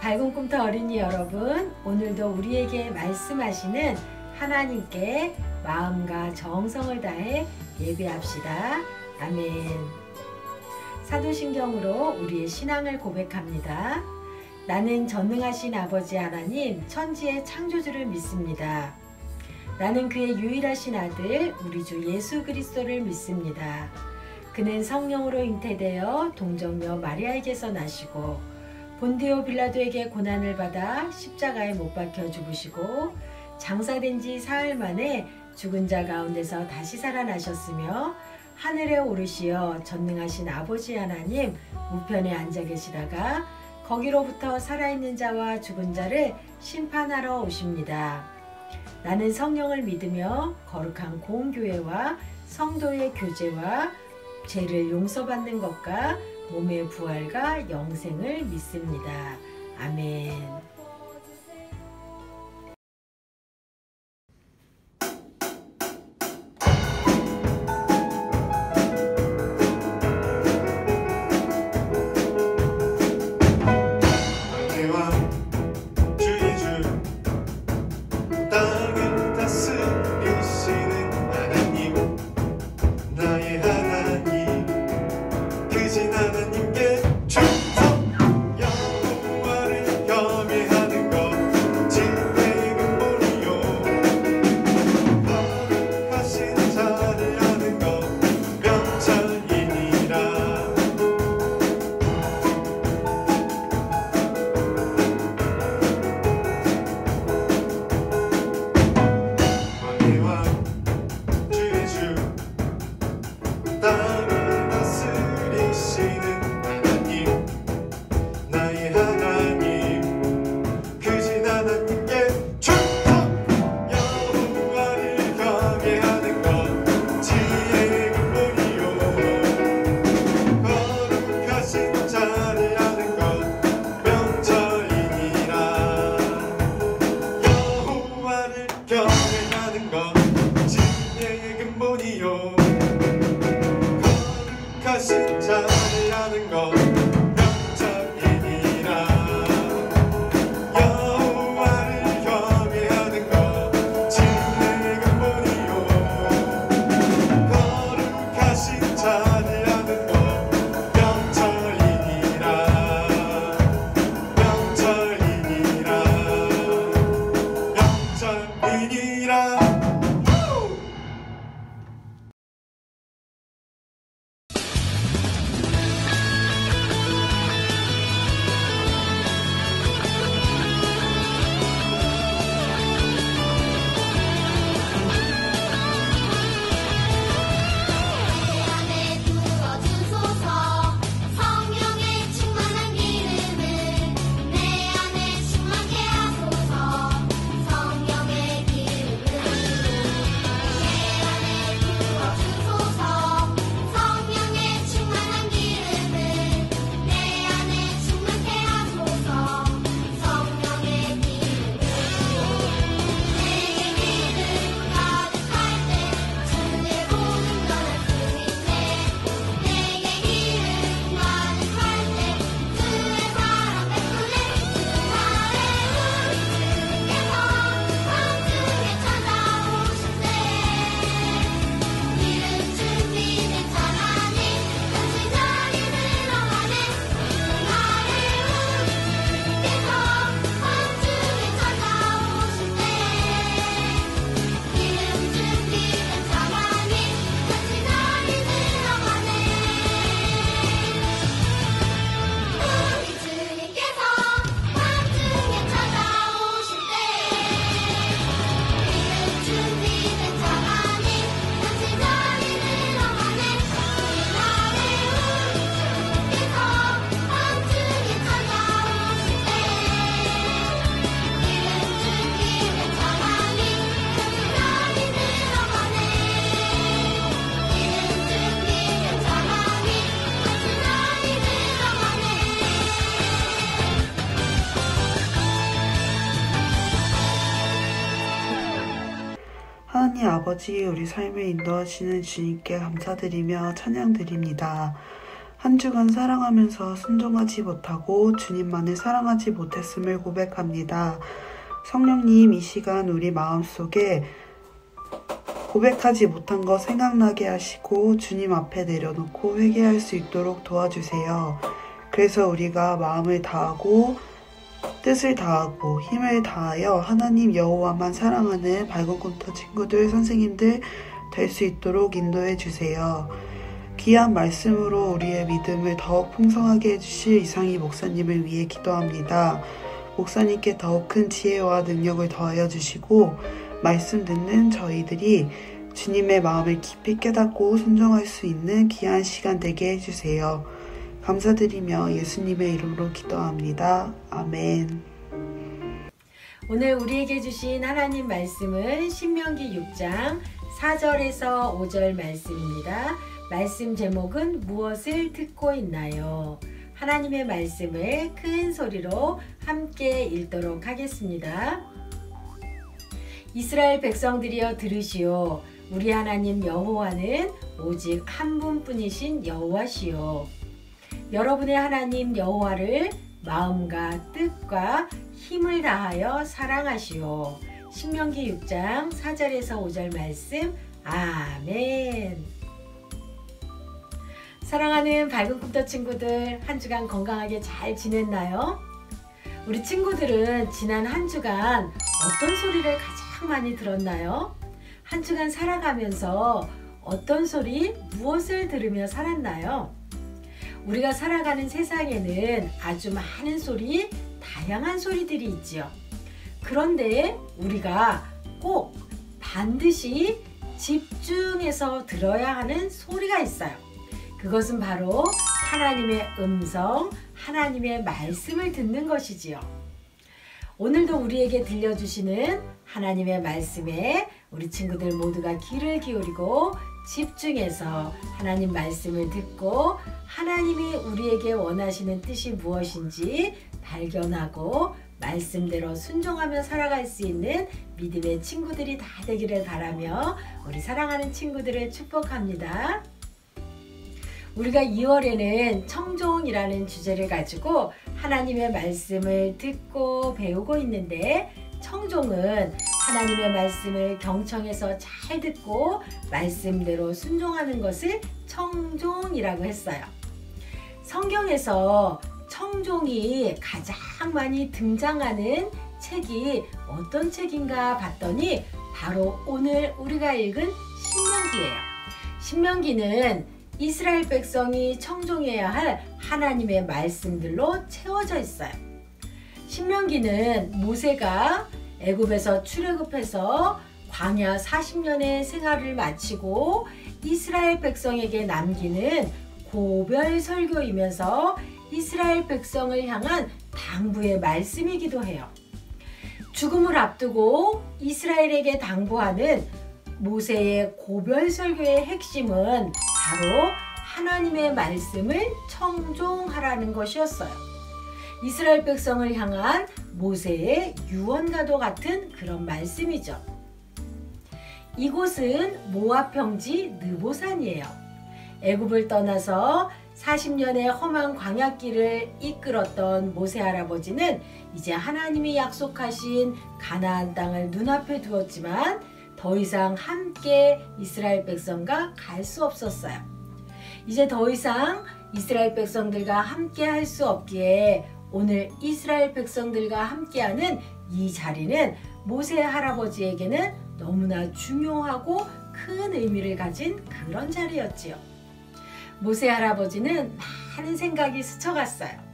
밝은 꿈터 어린이 여러분, 오늘도 우리에게 말씀하시는 하나님께 마음과 정성을 다해 예배합시다. 아멘. 사도신경으로 우리의 신앙을 고백합니다. 나는 전능하신 아버지 하나님, 천지의 창조주를 믿습니다. 나는 그의 유일하신 아들, 우리 주 예수 그리스도를 믿습니다. 그는 성령으로 잉태되어 동정녀 마리아에게서 나시고 본디오 빌라도에게 고난을 받아 십자가에 못 박혀 죽으시고 장사된 지 사흘 만에 죽은 자 가운데서 다시 살아나셨으며 하늘에 오르시어 전능하신 아버지 하나님 우편에 앉아 계시다가 거기로부터 살아있는 자와 죽은 자를 심판하러 오십니다. 나는 성령을 믿으며 거룩한 공교회와 성도의 교제와 죄를 용서받는 것과 몸의 부활과 영생을 믿습니다. 아멘. 하나님 아버지, 우리 삶을 인도하시는 주님께 감사드리며 찬양드립니다. 한 주간 사랑하면서 순종하지 못하고 주님만을 사랑하지 못했음을 고백합니다. 성령님, 이 시간 우리 마음속에 고백하지 못한 것 생각나게 하시고 주님 앞에 내려놓고 회개할 수 있도록 도와주세요. 그래서 우리가 마음을 다하고 뜻을 다하고 힘을 다하여 하나님 여호와만 사랑하는 발걸음터 친구들, 선생님들 될 수 있도록 인도해 주세요. 귀한 말씀으로 우리의 믿음을 더욱 풍성하게 해주실 이상희 목사님을 위해 기도합니다. 목사님께 더욱 큰 지혜와 능력을 더하여 주시고 말씀 듣는 저희들이 주님의 마음을 깊이 깨닫고 순종할 수 있는 귀한 시간 되게 해주세요. 감사드리며 예수님의 이름으로 기도합니다. 아멘. 오늘 우리에게 주신 하나님 말씀은 신명기 6장 4절에서 5절 말씀입니다. 말씀 제목은 무엇을 듣고 있나요? 하나님의 말씀을 큰 소리로 함께 읽도록 하겠습니다. 이스라엘 백성들이여 들으시오. 우리 하나님 여호와는 오직 한 분뿐이신 여호와시오. 여러분의 하나님 여호와를 마음과 뜻과 힘을 다하여 사랑하시오. 신명기 6장 4절에서 5절 말씀. 아멘. 사랑하는 밝은 꿈터 친구들, 한 주간 건강하게 잘 지냈나요? 우리 친구들은 지난 한 주간 어떤 소리를 가장 많이 들었나요? 한 주간 살아가면서 어떤 소리, 무엇을 들으며 살았나요? 우리가 살아가는 세상에는 아주 많은 소리, 다양한 소리들이 있지요. 그런데 우리가 꼭 반드시 집중해서 들어야 하는 소리가 있어요. 그것은 바로 하나님의 음성, 하나님의 말씀을 듣는 것이지요. 오늘도 우리에게 들려주시는 하나님의 말씀에 우리 친구들 모두가 귀를 기울이고 집중해서 하나님 말씀을 듣고 하나님이 우리에게 원하시는 뜻이 무엇인지 발견하고 말씀대로 순종하며 살아갈 수 있는 믿음의 친구들이 다 되기를 바라며 우리 사랑하는 친구들을 축복합니다. 우리가 2월에는 청종이라는 주제를 가지고 하나님의 말씀을 듣고 배우고 있는데, 청종은 하나님의 말씀을 경청해서 잘 듣고 말씀대로 순종하는 것을 청종이라고 했어요. 성경에서 청종이 가장 많이 등장하는 책이 어떤 책인가 봤더니 바로 오늘 우리가 읽은 신명기예요. 신명기는 이스라엘 백성이 청종해야 할 하나님의 말씀들로 채워져 있어요. 신명기는 모세가 애굽에서 출애굽해서 광야 40년의 생활을 마치고 이스라엘 백성에게 남기는 고별 설교이면서 이스라엘 백성을 향한 당부의 말씀이기도 해요. 죽음을 앞두고 이스라엘에게 당부하는 모세의 고별 설교의 핵심은 바로 하나님의 말씀을 청종하라는 것이었어요. 이스라엘 백성을 향한 모세의 유언과도 같은 그런 말씀이죠. 이곳은 모압 평지 느보산이에요. 애굽을 떠나서 40년의 험한 광야길을 이끌었던 모세 할아버지는 이제 하나님이 약속하신 가나안 땅을 눈앞에 두었지만 더 이상 함께 이스라엘 백성과 갈 수 없었어요. 이제 더 이상 이스라엘 백성들과 함께 할 수 없기에 오늘 이스라엘 백성들과 함께하는 이 자리는 모세 할아버지에게는 너무나 중요하고 큰 의미를 가진 그런 자리였지요. 모세 할아버지는 많은 생각이 스쳐갔어요.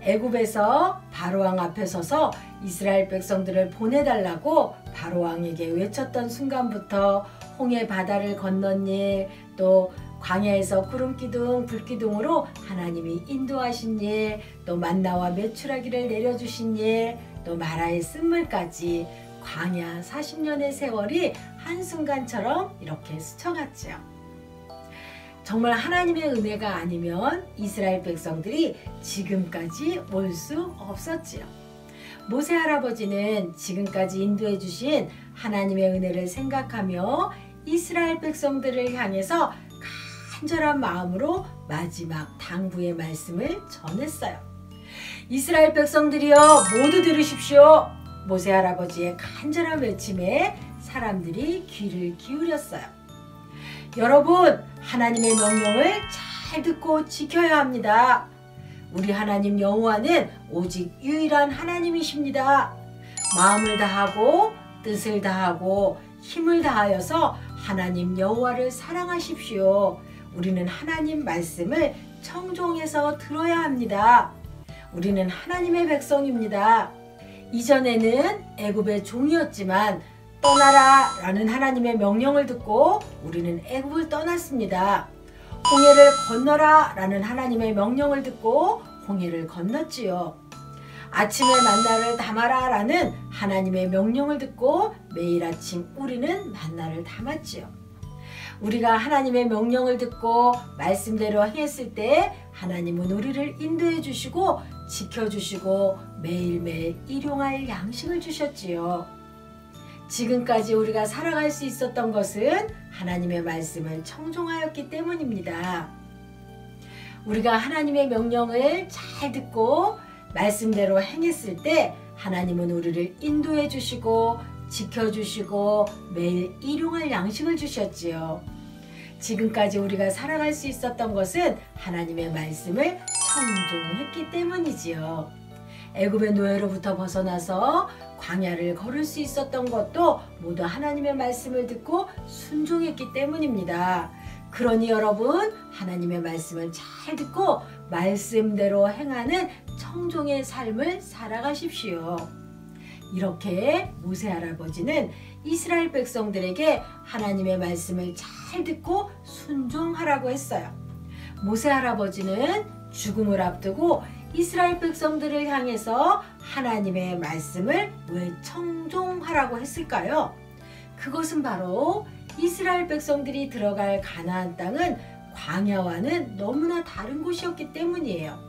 애굽에서 바로왕 앞에 서서 이스라엘 백성들을 보내달라고 바로왕에게 외쳤던 순간부터 홍해 바다를 건넌 일, 또 광야에서 구름기둥, 불기둥으로 하나님이 인도하신 일, 또 만나와 메추라기를 내려주신 일, 또 마라의 쓴물까지 광야 40년의 세월이 한순간처럼 이렇게 스쳐갔지요. 정말 하나님의 은혜가 아니면 이스라엘 백성들이 지금까지 올 수 없었지요. 모세 할아버지는 지금까지 인도해 주신 하나님의 은혜를 생각하며 이스라엘 백성들을 향해서 간절한 마음으로 마지막 당부의 말씀을 전했어요. 이스라엘 백성들이여 모두 들으십시오. 모세 할아버지의 간절한 외침에 사람들이 귀를 기울였어요. 여러분, 하나님의 명령을 잘 듣고 지켜야 합니다. 우리 하나님 여호와는 오직 유일한 하나님이십니다. 마음을 다하고 뜻을 다하고 힘을 다하여서 하나님 여호와를 사랑하십시오. 우리는 하나님 말씀을 청종해서 들어야 합니다. 우리는 하나님의 백성입니다. 이전에는 애굽의 종이었지만 떠나라 라는 하나님의 명령을 듣고 우리는 애굽을 떠났습니다. 홍해를 건너라 라는 하나님의 명령을 듣고 홍해를 건넜지요. 아침에 만나를 담아라 라는 하나님의 명령을 듣고 매일 아침 우리는 만나를 담았지요. 우리가 하나님의 명령을 듣고 말씀대로 행했을 때 하나님은 우리를 인도해 주시고 지켜주시고 매일매일 일용할 양식을 주셨지요. 지금까지 우리가 살아갈 수 있었던 것은 하나님의 말씀을 청종하였기 때문입니다. 우리가 하나님의 명령을 잘 듣고 말씀대로 행했을 때 하나님은 우리를 인도해 주시고 지켜주시고 매일 일용할 양식을 주셨지요. 지금까지 우리가 살아갈 수 있었던 것은 하나님의 말씀을 청종했기 때문이지요. 애굽의 노예로부터 벗어나서 광야를 걸을 수 있었던 것도 모두 하나님의 말씀을 듣고 순종했기 때문입니다. 그러니 여러분, 하나님의 말씀을 잘 듣고 말씀대로 행하는 청종의 삶을 살아가십시오. 이렇게 모세 할아버지는 이스라엘 백성들에게 하나님의 말씀을 잘 듣고 순종하라고 했어요. 모세 할아버지는 죽음을 앞두고 이스라엘 백성들을 향해서 하나님의 말씀을 왜 청종하라고 했을까요? 그것은 바로 이스라엘 백성들이 들어갈 가나안 땅은 광야와는 너무나 다른 곳이었기 때문이에요.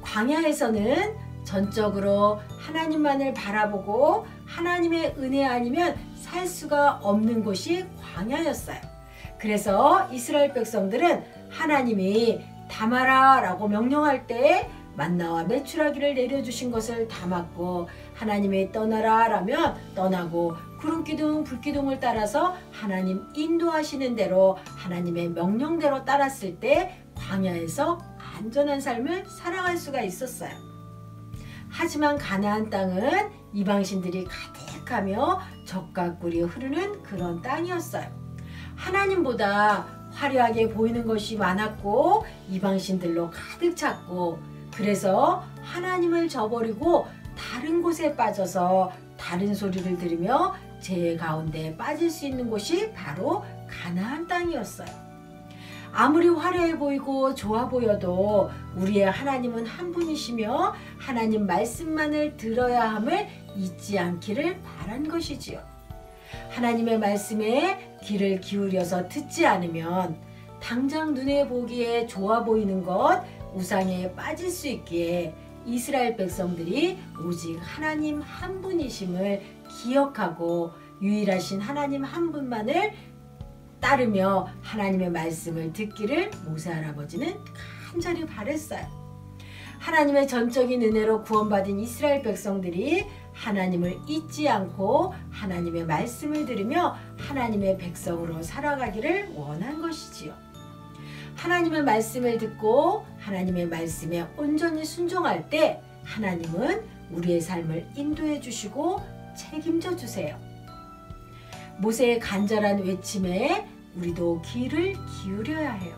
광야에서는 전적으로 하나님만을 바라보고 하나님의 은혜 아니면 살 수가 없는 곳이 광야였어요. 그래서 이스라엘 백성들은 하나님이 담아라 라고 명령할 때 만나와 메추라기를 내려주신 것을 담았고, 하나님이 떠나라 라면 떠나고, 구름기둥 불기둥을 따라서 하나님 인도하시는 대로 하나님의 명령대로 따랐을 때 광야에서 안전한 삶을 살아갈 수가 있었어요. 하지만 가나안 땅은 이방신들이 가득하며 적과 꿀이 흐르는 그런 땅이었어요. 하나님보다 화려하게 보이는 것이 많았고 이방신들로 가득 찼고, 그래서 하나님을 저버리고 다른 곳에 빠져서 다른 소리를 들으며 죄 가운데 빠질 수 있는 곳이 바로 가나안 땅이었어요. 아무리 화려해 보이고 좋아 보여도 우리의 하나님은 한 분이시며 하나님 말씀만을 들어야 함을 잊지 않기를 바란 것이지요. 하나님의 말씀에 귀를 기울여서 듣지 않으면 당장 눈에 보기에 좋아 보이는 것, 우상에 빠질 수 있기에 이스라엘 백성들이 오직 하나님 한 분이심을 기억하고 유일하신 하나님 한 분만을 따르며 하나님의 말씀을 듣기를 모세 할아버지는 간절히 바랬어요. 하나님의 전적인 은혜로 구원받은 이스라엘 백성들이 하나님을 잊지 않고 하나님의 말씀을 들으며 하나님의 백성으로 살아가기를 원한 것이지요. 하나님의 말씀을 듣고 하나님의 말씀에 온전히 순종할 때 하나님은 우리의 삶을 인도해 주시고 책임져 주세요. 모세의 간절한 외침에 우리도 귀를 기울여야 해요.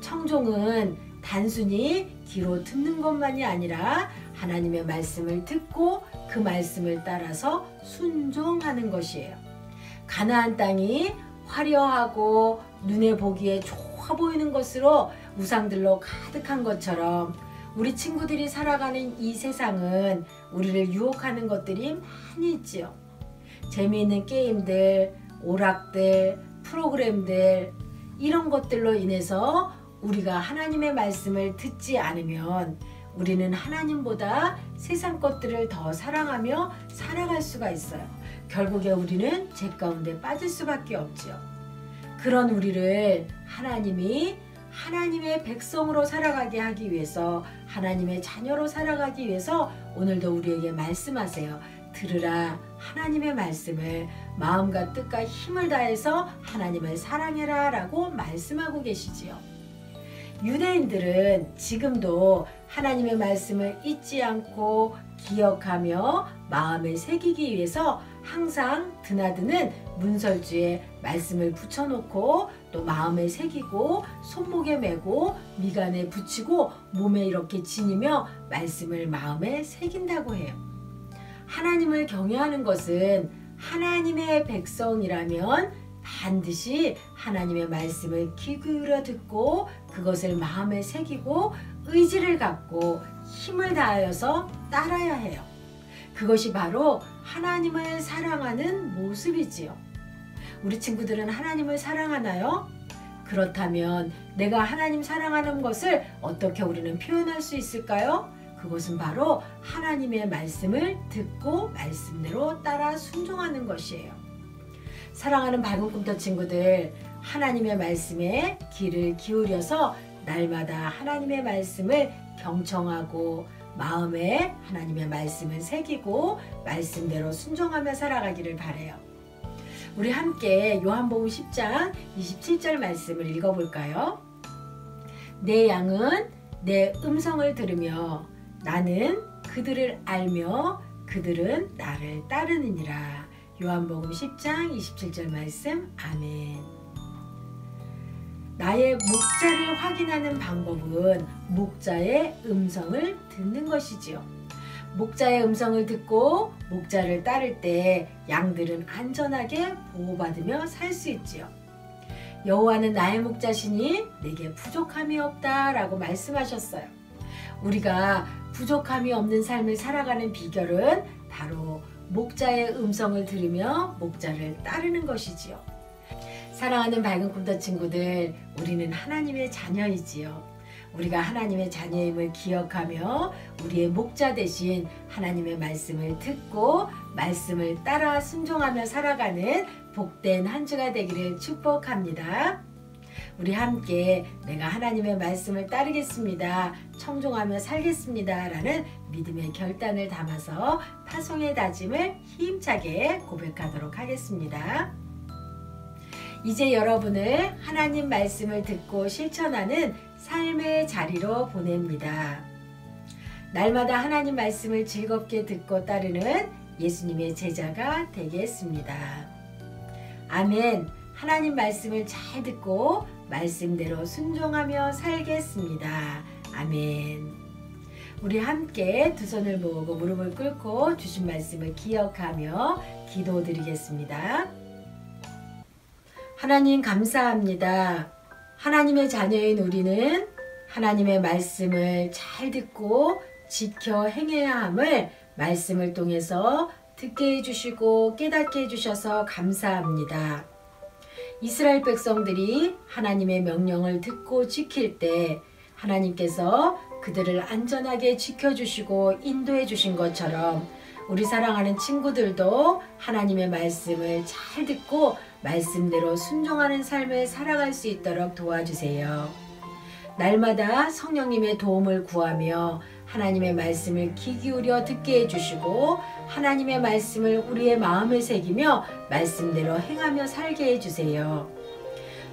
청종은 단순히 귀로 듣는 것만이 아니라 하나님의 말씀을 듣고 그 말씀을 따라서 순종하는 것이에요. 가나안 땅이 화려하고 눈에 보기에 좋아 보이는 것으로 우상들로 가득한 것처럼 우리 친구들이 살아가는 이 세상은 우리를 유혹하는 것들이 많이 있지요. 재미있는 게임들, 오락들, 프로그램들, 이런 것들로 인해서 우리가 하나님의 말씀을 듣지 않으면 우리는 하나님보다 세상 것들을 더 사랑하며 살아갈 수가 있어요. 결국에 우리는 죄 가운데 빠질 수밖에 없지요. 그런 우리를 하나님이 하나님의 백성으로 살아가게 하기 위해서, 하나님의 자녀로 살아가기 위해서 오늘도 우리에게 말씀하세요. 들으라, 하나님의 말씀을 마음과 뜻과 힘을 다해서 하나님을 사랑해라 라고 말씀하고 계시지요. 유대인들은 지금도 하나님의 말씀을 잊지 않고 기억하며 마음에 새기기 위해서 항상 드나드는 문설주에 말씀을 붙여놓고 또 마음에 새기고 손목에 메고 미간에 붙이고 몸에 이렇게 지니며 말씀을 마음에 새긴다고 해요. 하나님을 경외하는 것은 하나님의 백성이라면 반드시 하나님의 말씀을 귀 기울여 듣고 그것을 마음에 새기고 의지를 갖고 힘을 다하여서 따라야 해요. 그것이 바로 하나님을 사랑하는 모습이지요. 우리 친구들은 하나님을 사랑하나요? 그렇다면 내가 하나님 사랑하는 것을 어떻게 우리는 표현할 수 있을까요? 그것은 바로 하나님의 말씀을 듣고 말씀대로 따라 순종하는 것이에요. 사랑하는 밝은 꿈터 친구들, 하나님의 말씀에 귀를 기울여서 날마다 하나님의 말씀을 경청하고 마음에 하나님의 말씀을 새기고 말씀대로 순종하며 살아가기를 바라요. 우리 함께 요한복음 10장 27절 말씀을 읽어볼까요? 내 양은 내 음성을 들으며 나는 그들을 알며 그들은 나를 따르느니라. 요한복음 10장 27절 말씀. 아멘. 나의 목자를 확인하는 방법은 목자의 음성을 듣는 것이지요. 목자의 음성을 듣고 목자를 따를 때 양들은 안전하게 보호받으며 살 수 있지요. 여호와는 나의 목자시니 내게 부족함이 없다 라고 말씀하셨어요. 우리가 부족함이 없는 삶을 살아가는 비결은 바로 목자의 음성을 들으며 목자를 따르는 것이지요. 사랑하는 밝은 꿈터 친구들, 우리는 하나님의 자녀이지요. 우리가 하나님의 자녀임을 기억하며 우리의 목자 대신 하나님의 말씀을 듣고 말씀을 따라 순종하며 살아가는 복된 한 주가 되기를 축복합니다. 우리 함께 내가 하나님의 말씀을 따르겠습니다, 청종하며 살겠습니다 라는 믿음의 결단을 담아서 파송의 다짐을 힘차게 고백하도록 하겠습니다. 이제 여러분을 하나님 말씀을 듣고 실천하는 삶의 자리로 보냅니다. 날마다 하나님 말씀을 즐겁게 듣고 따르는 예수님의 제자가 되겠습니다. 아멘. 하나님 말씀을 잘 듣고 말씀대로 순종하며 살겠습니다. 아멘. 우리 함께 두 손을 모으고 무릎을 꿇고 주신 말씀을 기억하며 기도드리겠습니다. 하나님 감사합니다. 하나님의 자녀인 우리는 하나님의 말씀을 잘 듣고 지켜 행해야 함을 말씀을 통해서 듣게 해주시고 깨닫게 해주셔서 감사합니다. 이스라엘 백성들이 하나님의 명령을 듣고 지킬 때 하나님께서 그들을 안전하게 지켜주시고 인도해 주신 것처럼 우리 사랑하는 친구들도 하나님의 말씀을 잘 듣고 말씀대로 순종하는 삶을 살아갈 수 있도록 도와주세요. 날마다 성령님의 도움을 구하며 하나님의 말씀을 귀 기울여 듣게 해주시고 하나님의 말씀을 우리의 마음에 새기며 말씀대로 행하며 살게 해주세요.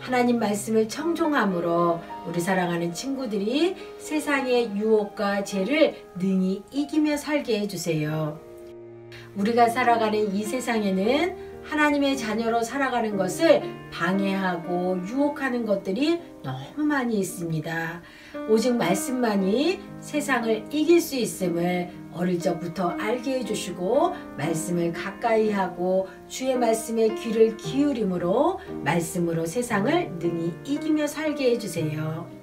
하나님 말씀을 청종함으로 우리 사랑하는 친구들이 세상의 유혹과 죄를 능히 이기며 살게 해주세요. 우리가 살아가는 이 세상에는 하나님의 자녀로 살아가는 것을 방해하고 유혹하는 것들이 너무 많이 있습니다. 오직 말씀만이 세상을 이길 수 있음을 어릴 적부터 알게 해주시고 말씀을 가까이 하고 주의 말씀에 귀를 기울임으로 말씀으로 세상을 능히 이기며 살게 해주세요.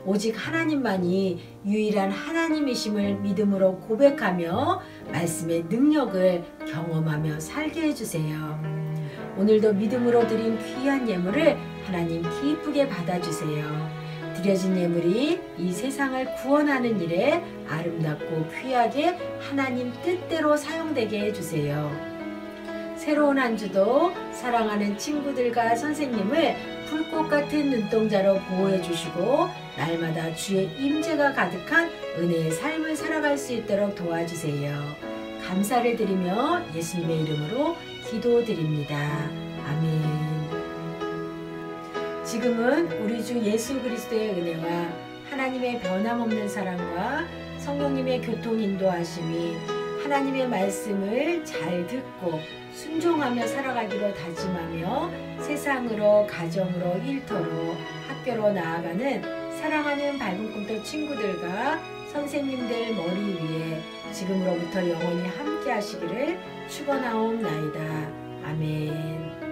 오직 하나님만이 유일한 하나님이심을 믿음으로 고백하며 말씀의 능력을 경험하며 살게 해주세요. 오늘도 믿음으로 드린 귀한 예물을 하나님 기쁘게 받아주세요. 드려진 예물이 이 세상을 구원하는 일에 아름답고 귀하게 하나님 뜻대로 사용되게 해주세요. 새로운 한 주도 사랑하는 친구들과 선생님을 불꽃 같은 눈동자로 보호해 주시고 날마다 주의 임재가 가득한 은혜의 삶을 살아갈 수 있도록 도와주세요. 감사를 드리며 예수님의 이름으로 기도드립니다. 아멘. 지금은 우리 주 예수 그리스도의 은혜와 하나님의 변함없는 사랑과 성령님의 교통 인도하심이 하나님의 말씀을 잘 듣고 순종하며 살아가기로 다짐하며 세상으로, 가정으로, 일터로, 학교로 나아가는 사랑하는 밝은 꿈터 친구들과 선생님들 머리 위에 지금으로부터 영원히 함께 하시기를 축원하옵나이다. 아멘.